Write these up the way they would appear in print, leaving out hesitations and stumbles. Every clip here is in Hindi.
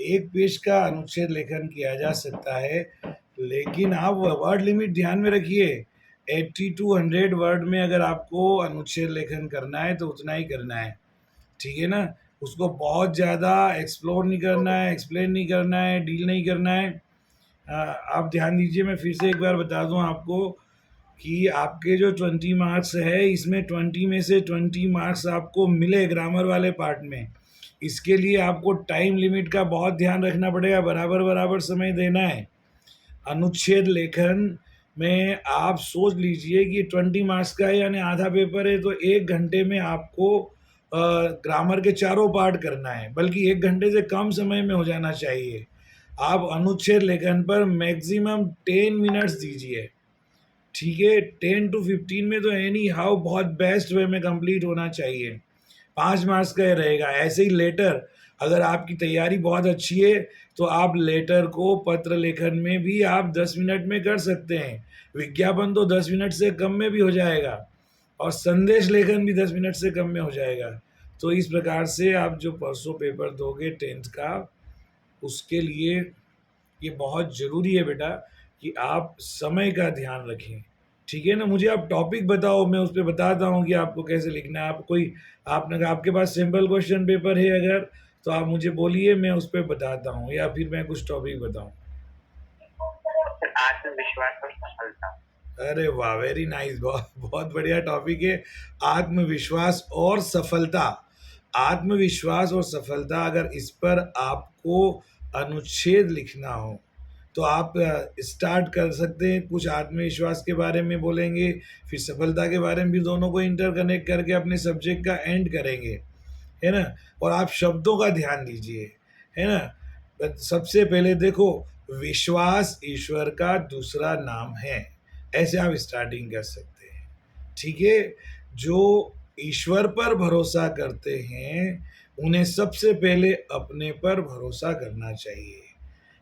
एक पेज का अनुच्छेद लेखन किया जा सकता है, लेकिन आप वर्ड लिमिट ध्यान में रखिए। 80 to 100 वर्ड में अगर आपको अनुच्छेद लेखन करना है तो उतना ही करना है, ठीक है ना। उसको बहुत ज़्यादा एक्सप्लोर नहीं करना है, एक्सप्लेन नहीं करना है, डील नहीं करना है। आप ध्यान दीजिए, मैं फिर से एक बार बता दूं आपको कि आपके जो 20 मार्क्स है, इसमें 20 में से 20 मार्क्स आपको मिले ग्रामर वाले पार्ट में। इसके लिए आपको टाइम लिमिट का बहुत ध्यान रखना पड़ेगा, बराबर बराबर समय देना है। अनुच्छेद लेखन में आप सोच लीजिए कि 20 मार्क्स का है, यानी आधा पेपर है, तो 1 घंटे में आपको ग्रामर के चारों पार्ट करना है, बल्कि 1 घंटे से कम समय में हो जाना चाहिए। आप अनुच्छेद लेखन पर मैक्सिमम 10 मिनट्स दीजिए, ठीक है। 10 to 15 में तो एनी हाउ बहुत बेस्ट वे में कंप्लीट होना चाहिए। 5 मार्क्स का रहेगा। ऐसे ही लेटर, अगर आपकी तैयारी बहुत अच्छी है तो आप लेटर को पत्र लेखन में भी आप 10 मिनट में कर सकते हैं। विज्ञापन तो 10 मिनट से कम में भी हो जाएगा, और संदेश लेखन भी 10 मिनट से कम में हो जाएगा। तो इस प्रकार से आप जो परसों पेपर दोगे 10th का, उसके लिए ये बहुत ज़रूरी है बेटा कि आप समय का ध्यान रखें, ठीक है ना। मुझे आप टॉपिक बताओ, मैं उस पे बताता हूँ कि आपको कैसे लिखना है। आप कोई, आपने आपके पास सिंपल क्वेश्चन पेपर है अगर, तो आप मुझे बोलिए, मैं उस पे बताता हूँ, या फिर मैं कुछ टॉपिक बताऊँ। आत्मविश्वास और सफलता। अरे वाह, वेरी नाइस, बहुत बहुत बढ़िया टॉपिक है। आत्मविश्वास और सफलता। आत्मविश्वास और सफलता, अगर इस पर आपको अनुच्छेद लिखना हो तो आप स्टार्ट कर सकते हैं। कुछ आत्मविश्वास के बारे में बोलेंगे, फिर सफलता के बारे में भी, दोनों को इंटरकनेक्ट करके अपने सब्जेक्ट का एंड करेंगे, है ना। और आप शब्दों का ध्यान दीजिए, है ना। सबसे पहले देखो, विश्वास ईश्वर का दूसरा नाम है, ऐसे आप स्टार्टिंग कर सकते हैं, ठीक है। जो ईश्वर पर भरोसा करते हैं उन्हें सबसे पहले अपने पर भरोसा करना चाहिए,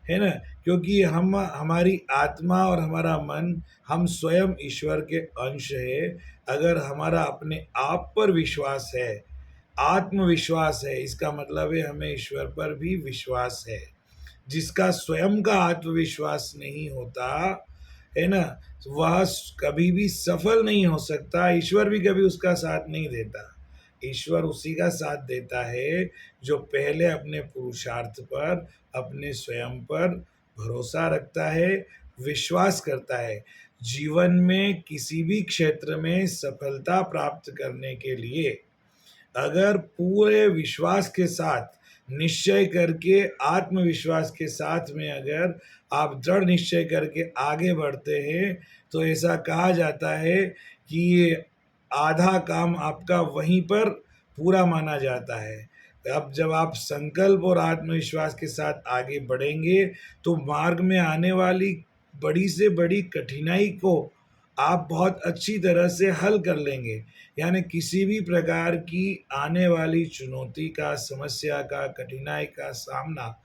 है ना। क्योंकि हम, हमारी आत्मा और हमारा मन, हम स्वयं ईश्वर के अंश है। अगर हमारा अपने आप पर विश्वास है, आत्मविश्वास है, इसका मतलब है हमें ईश्वर पर भी विश्वास है। जिसका स्वयं का आत्मविश्वास नहीं होता, है ना, वह कभी भी सफल नहीं हो सकता। ईश्वर भी कभी उसका साथ नहीं देता। ईश्वर उसी का साथ देता है जो पहले अपने पुरुषार्थ पर, अपने स्वयं पर भरोसा रखता है, विश्वास करता है। जीवन में किसी भी क्षेत्र में सफलता प्राप्त करने के लिए अगर पूरे विश्वास के साथ, निश्चय करके, आत्मविश्वास के साथ में अगर आप दृढ़ निश्चय करके आगे बढ़ते हैं, तो ऐसा कहा जाता है कि ये आधा काम आपका वहीं पर पूरा माना जाता है। अब जब आप संकल्प और आत्मविश्वास के साथ आगे बढ़ेंगे तो मार्ग में आने वाली बड़ी से बड़ी कठिनाई को आप बहुत अच्छी तरह से हल कर लेंगे। यानी किसी भी प्रकार की आने वाली चुनौती का, समस्या का, कठिनाई का सामना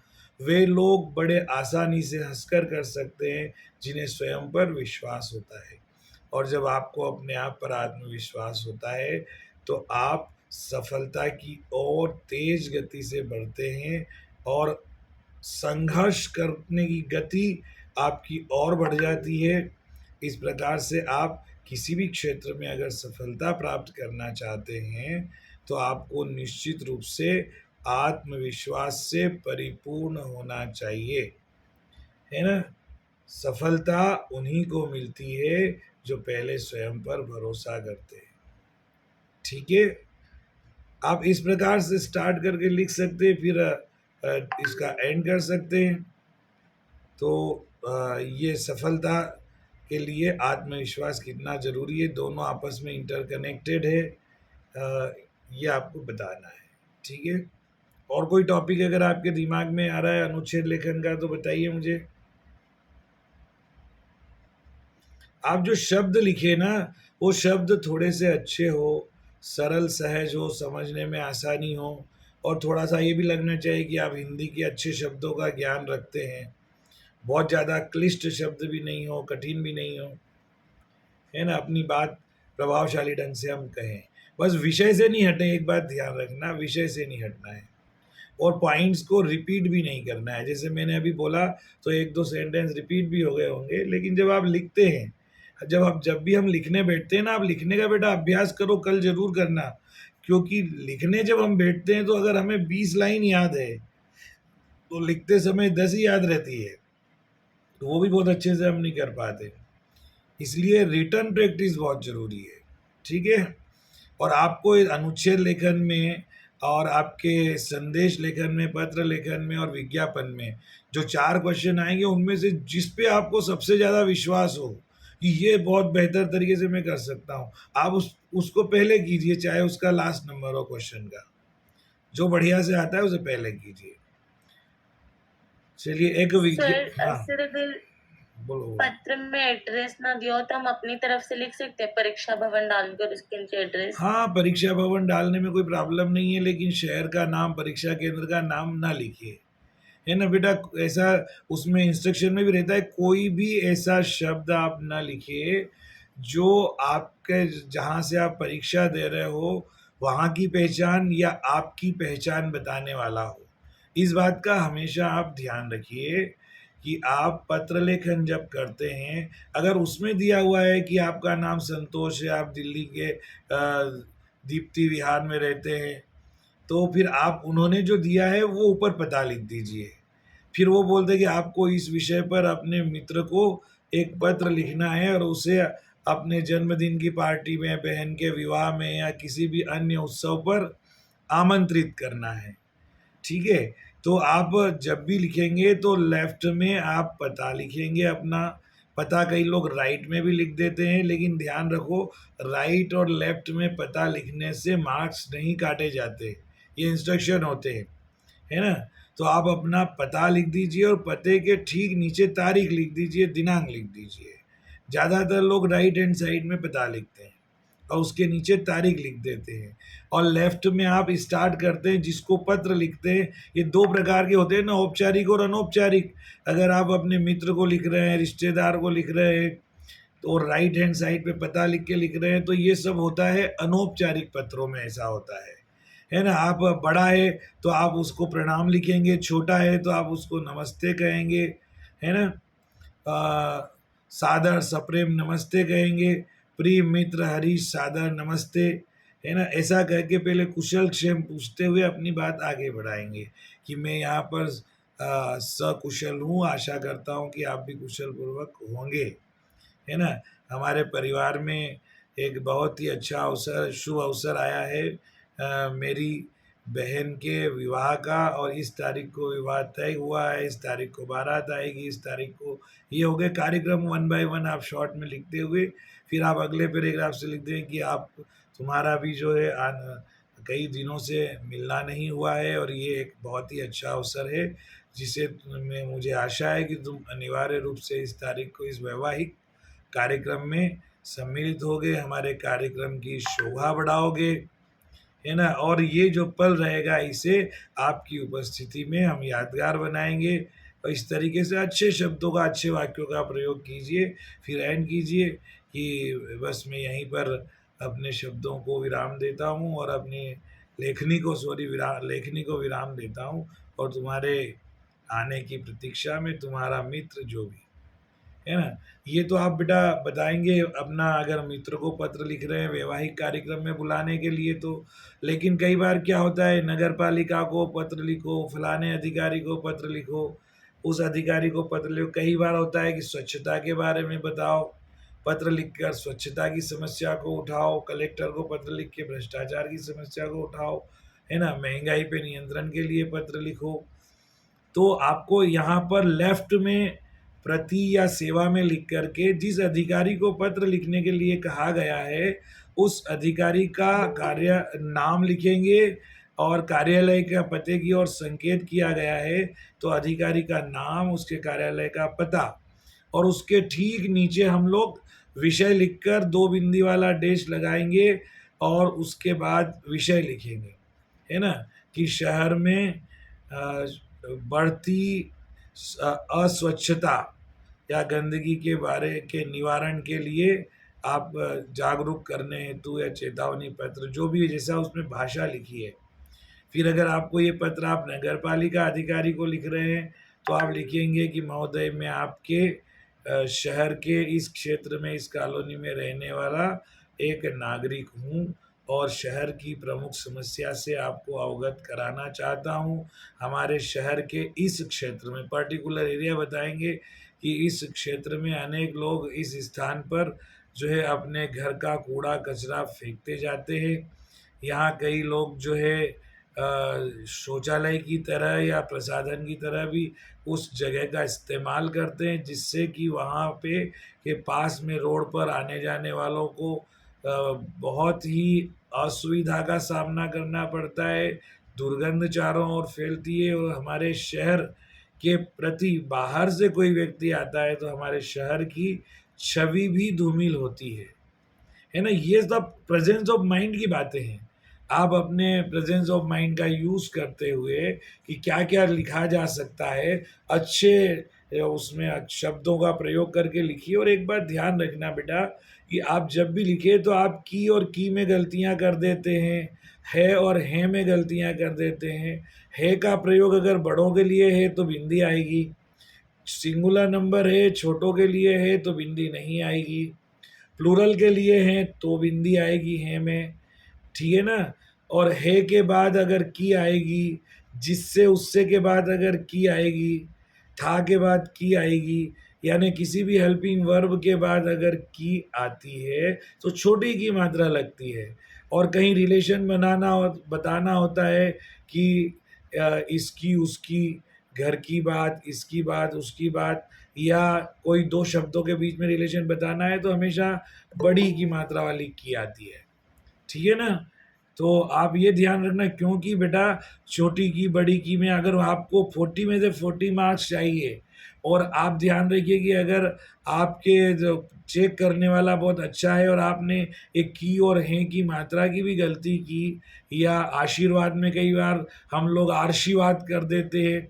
वे लोग बड़े आसानी से हंसकर कर सकते हैं जिन्हें स्वयं पर विश्वास होता है। और जब आपको अपने आप पर आत्मविश्वास होता है तो आप सफलता की ओर तेज गति से बढ़ते हैं, और संघर्ष करने की गति आपकी और बढ़ जाती है। इस प्रकार से आप किसी भी क्षेत्र में अगर सफलता प्राप्त करना चाहते हैं तो आपको निश्चित रूप से आत्मविश्वास से परिपूर्ण होना चाहिए, है ना। सफलता उन्हीं को मिलती है जो पहले स्वयं पर भरोसा करते हैं, ठीक है। आप इस प्रकार से स्टार्ट करके लिख सकते हैं, फिर इसका एंड कर सकते हैं। तो ये सफलता के लिए आत्मविश्वास कितना ज़रूरी है, दोनों आपस में इंटरकनेक्टेड है, ये आपको बताना है, ठीक है। और कोई टॉपिक अगर आपके दिमाग में आ रहा है अनुच्छेद लेखन का तो बताइए मुझे। आप जो शब्द लिखे ना, वो शब्द थोड़े से अच्छे हो, सरल सहज हो, समझने में आसानी हो, और थोड़ा सा ये भी लगना चाहिए कि आप हिंदी के अच्छे शब्दों का ज्ञान रखते हैं। बहुत ज़्यादा क्लिष्ट शब्द भी नहीं हो, कठिन भी नहीं हो, है ना। अपनी बात प्रभावशाली ढंग से हम कहें, बस विषय से नहीं हटें। एक बात ध्यान रखना, विषय से नहीं हटना है। और पॉइंट्स को रिपीट भी नहीं करना है। जैसे मैंने अभी बोला तो एक दो सेंटेंस रिपीट भी हो गए होंगे, लेकिन जब आप लिखते हैं, जब भी हम लिखने बैठते हैं ना, आप लिखने का बेटा अभ्यास करो, कल जरूर करना। क्योंकि लिखने जब हम बैठते हैं तो अगर हमें 20 लाइन याद है तो लिखते समय 10 ही याद रहती है, तो वो भी बहुत अच्छे से हम नहीं कर पाते। इसलिए रिटन प्रैक्टिस बहुत जरूरी है। ठीक है। और आपको इस अनुच्छेद लेखन में और आपके संदेश लेखन में, पत्र लेखन में और विज्ञापन में जो 4 क्वेश्चन आएंगे, उनमें से जिस पे आपको सबसे ज़्यादा विश्वास हो कि ये बहुत बेहतर तरीके से मैं कर सकता हूँ, आप उसको पहले कीजिए, चाहे उसका लास्ट नंबर हो क्वेश्चन का। जो बढ़िया से आता है उसे पहले कीजिए। चलिए एक सर हाँ, सर अगर बोलो बोलो। पत्र में एड्रेस ना दिया हो तो हम अपनी तरफ से लिख सकते हैं परीक्षा भवन डालकर उसके नीचे एड्रेस। हाँ, परीक्षा भवन डालने में कोई प्रॉब्लम नहीं है, लेकिन शहर का नाम, परीक्षा केंद्र का नाम ना लिखिए, है ना बेटा। ऐसा उसमें इंस्ट्रक्शन में भी रहता है, कोई भी ऐसा शब्द आप ना लिखिए जो आपके, जहाँ से आप परीक्षा दे रहे हो वहाँ की पहचान या आपकी पहचान बताने वाला हो। इस बात का हमेशा आप ध्यान रखिए कि आप पत्र लेखन जब करते हैं, अगर उसमें दिया हुआ है कि आपका नाम संतोष है, आप दिल्ली के दीप्ति विहार में रहते हैं, तो फिर आप, उन्होंने जो दिया है वो ऊपर पता लिख दीजिए। फिर वो बोलते कि आपको इस विषय पर अपने मित्र को एक पत्र लिखना है और उसे अपने जन्मदिन की पार्टी में, बहन के विवाह में या किसी भी अन्य उत्सव पर आमंत्रित करना है। ठीक है। तो आप जब भी लिखेंगे तो लेफ्ट में आप पता लिखेंगे अपना। पता कई लोग राइट में भी लिख देते हैं, लेकिन ध्यान रखो, राइट और लेफ्ट में पता लिखने से मार्क्स नहीं काटे जाते, ये इंस्ट्रक्शन होते हैं, है ना। तो आप अपना पता लिख दीजिए और पते के ठीक नीचे तारीख लिख दीजिए, दिनांक लिख दीजिए। ज़्यादातर लोग राइट हैंड साइड में पता लिखते हैं और उसके नीचे तारीख लिख देते हैं। और लेफ्ट में आप स्टार्ट करते हैं, जिसको पत्र लिखते हैं। ये दो प्रकार के होते हैं ना, औपचारिक और अनौपचारिक। अगर आप अपने मित्र को लिख रहे हैं, रिश्तेदार को लिख रहे हैं, तो राइट हैंड साइड पे पता लिख के लिख रहे हैं, तो ये सब होता है अनौपचारिक पत्रों में, ऐसा होता है ना। आप बड़ा है तो आप उसको प्रणाम लिखेंगे, छोटा है तो आप उसको नमस्ते कहेंगे, है ना। सादर सप्रेम नमस्ते कहेंगे, प्रिय मित्र हरीश सादर नमस्ते, है ना। ऐसा कह के पहले कुशल क्षेम पूछते हुए अपनी बात आगे बढ़ाएंगे कि मैं यहाँ पर सकुशल हूँ, आशा करता हूँ कि आप भी कुशल पूर्वक होंगे, है ना। हमारे परिवार में एक बहुत ही अच्छा अवसर, शुभ अवसर आया है, मेरी बहन के विवाह का, और इस तारीख को विवाह तय हुआ है, इस तारीख को बारात आएगी, इस तारीख को, ये हो गए कार्यक्रम वन बाय वन आप शॉर्ट में लिखते हुए। फिर आप अगले पैराग्राफ से लिखते हैं कि आप, तुम्हारा भी जो है कई दिनों से मिलना नहीं हुआ है और ये एक बहुत ही अच्छा अवसर है, जिसे मैं, मुझे आशा है कि तुम अनिवार्य रूप से इस तारीख को इस वैवाहिक कार्यक्रम में सम्मिलित होगे, हमारे कार्यक्रम की शोभा बढ़ाओगे, है ना। और ये जो पल रहेगा, इसे आपकी उपस्थिति में हम यादगार बनाएंगे। और इस तरीके से अच्छे शब्दों का, अच्छे वाक्यों का प्रयोग कीजिए। फिर एंड कीजिए कि बस मैं यहीं पर अपने शब्दों को विराम देता हूँ और अपनी लेखनी को, सॉरी, लेखनी को विराम देता हूँ, और तुम्हारे आने की प्रतीक्षा में तुम्हारा मित्र जो भी, है ना। ये तो आप बेटा बताएंगे अपना, अगर मित्र को पत्र लिख रहे हैं वैवाहिक कार्यक्रम में बुलाने के लिए तो। लेकिन कई बार क्या होता है, नगर पालिका को पत्र लिखो, फलाने अधिकारी को पत्र लिखो, उस अधिकारी को पत्र लिखो। कई बार होता है कि स्वच्छता के बारे में बताओ, पत्र लिखकर स्वच्छता की समस्या को उठाओ, कलेक्टर को पत्र लिख के भ्रष्टाचार की समस्या को उठाओ, है ना। महंगाई पे नियंत्रण के लिए पत्र लिखो। तो आपको यहाँ पर लेफ्ट में प्रति या सेवा में लिख करके, जिस अधिकारी को पत्र लिखने के लिए कहा गया है उस अधिकारी का कार्य नाम लिखेंगे, और कार्यालय का पते की ओर संकेत किया गया है तो अधिकारी का नाम, उसके कार्यालय का पता, और उसके ठीक नीचे हम लोग विषय लिखकर दो बिंदी वाला डैश लगाएंगे और उसके बाद विषय लिखेंगे, है ना। कि शहर में बढ़ती अस्वच्छता या गंदगी के बारे के निवारण के लिए आप जागरूक करने हेतु, या चेतावनी पत्र जो भी है, जैसा उसमें भाषा लिखी है, फिर अगर आपको ये पत्र आप नगर पालिका अधिकारी को लिख रहे हैं, तो आप लिखेंगे कि महोदय, मैं आपके शहर के इस क्षेत्र में, इस कॉलोनी में रहने वाला एक नागरिक हूँ और शहर की प्रमुख समस्या से आपको अवगत कराना चाहता हूँ। हमारे शहर के इस क्षेत्र में, पर्टिकुलर एरिया बताएंगे कि इस क्षेत्र में अनेक लोग इस स्थान पर जो है अपने घर का कूड़ा कचरा फेंकते जाते हैं। यहाँ कई लोग जो है शौचालय की तरह या प्रसाधन की तरह भी उस जगह का इस्तेमाल करते हैं, जिससे कि वहाँ पे के पास में रोड पर आने जाने वालों को बहुत ही असुविधा का सामना करना पड़ता है। दुर्गंध चारों ओर फैलती है और हमारे शहर के प्रति बाहर से कोई व्यक्ति आता है तो हमारे शहर की छवि भी धूमिल होती है ना? ये सब प्रेजेंस ऑफ माइंड की बातें हैं। आप अपने प्रेजेंस ऑफ माइंड का यूज़ करते हुए कि क्या-क्या लिखा जा सकता है, अच्छे उसमें शब्दों का प्रयोग करके लिखिए। और एक बात ध्यान रखना बेटा कि आप जब भी लिखें तो आप की और की में गलतियाँ कर देते हैं, है और हैं में गलतियाँ कर देते हैं। है का प्रयोग अगर बड़ों के लिए है तो बिंदी आएगी, सिंगुलर नंबर है, छोटों के लिए है तो बिंदी नहीं आएगी, प्लूरल के लिए हैं तो बिंदी आएगी है में, ठीक है ना? और है के बाद अगर की आएगी, जिससे उससे के बाद अगर की आएगी, था के बाद की आएगी, यानी किसी भी हेल्पिंग वर्ब के बाद अगर की आती है तो छोटी की मात्रा लगती है। और कहीं रिलेशन बताना होता है कि इसकी उसकी, घर की बात, इसकी बात, उसकी बात, या कोई दो शब्दों के बीच में रिलेशन बताना है तो हमेशा बड़ी की मात्रा वाली की आती है, ठीक है ना? तो आप ये ध्यान रखना, क्योंकि बेटा छोटी की बड़ी की में अगर आपको 40 में से 40 मार्क्स चाहिए, और आप ध्यान रखिए कि अगर आपके जो चेक करने वाला बहुत अच्छा है और आपने एक की और हैं की मात्रा की भी गलती की, या आशीर्वाद में कई बार हम लोग आशीर्वाद कर देते हैं,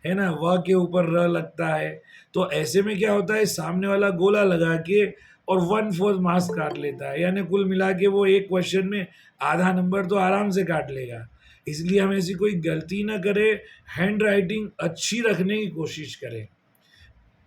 है ना? व के ऊपर र लगता है, तो ऐसे में क्या होता है, सामने वाला गोला लगा के और 1/4 मार्क्स काट लेता है, यानी कुल मिला के वो एक क्वेश्चन में आधा नंबर तो आराम से काट लेगा। इसलिए हम ऐसी कोई गलती ना करें, हैंड राइटिंग अच्छी रखने की कोशिश करें।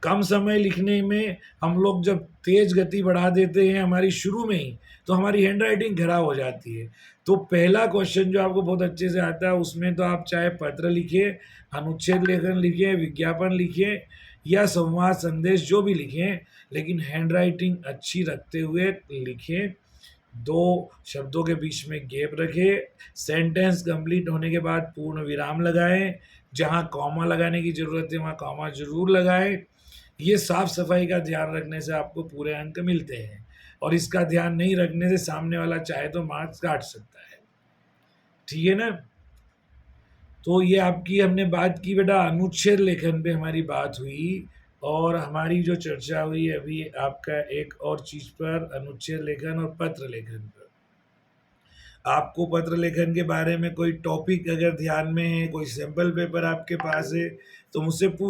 कम समय लिखने में हम लोग जब तेज गति बढ़ा देते हैं हमारी शुरू में ही, तो हमारी हैंड राइटिंग खराब हो जाती है। तो पहला क्वेश्चन जो आपको बहुत अच्छे से आता है, उसमें तो आप चाहे पत्र लिखिए, अनुच्छेद लेखन लिखिए, विज्ञापन लिखिए या संवाद संदेश जो भी लिखें, लेकिन हैंड राइटिंग अच्छी रखते हुए लिखें। 2 शब्दों के बीच में गैप रखें, सेंटेंस कंप्लीट होने के बाद पूर्ण विराम लगाएँ, जहाँ कॉमा लगाने की ज़रूरत है वहाँ कॉमा ज़रूर लगाएँ। ये साफ-सफाई का ध्यान रखने से आपको पूरे अंक मिलते हैं, और इसका ध्यान नहीं रखने से सामने वाला चाहे तो मार्क्स काट सकता है, ठीक है ना? तो ये आपकी हमने बात की बेटा, अनुच्छेद लेखन पे हमारी बात हुई, और हमारी जो चर्चा हुई अभी आपका एक और चीज़ पर, अनुच्छेद लेखन और पत्र लेखन पर। आपको पत्र लेखन के बारे में कोई टॉपिक अगर ध्यान में है, कोई सैंपल पेपर आपके पास है, तो मुझसे पूछ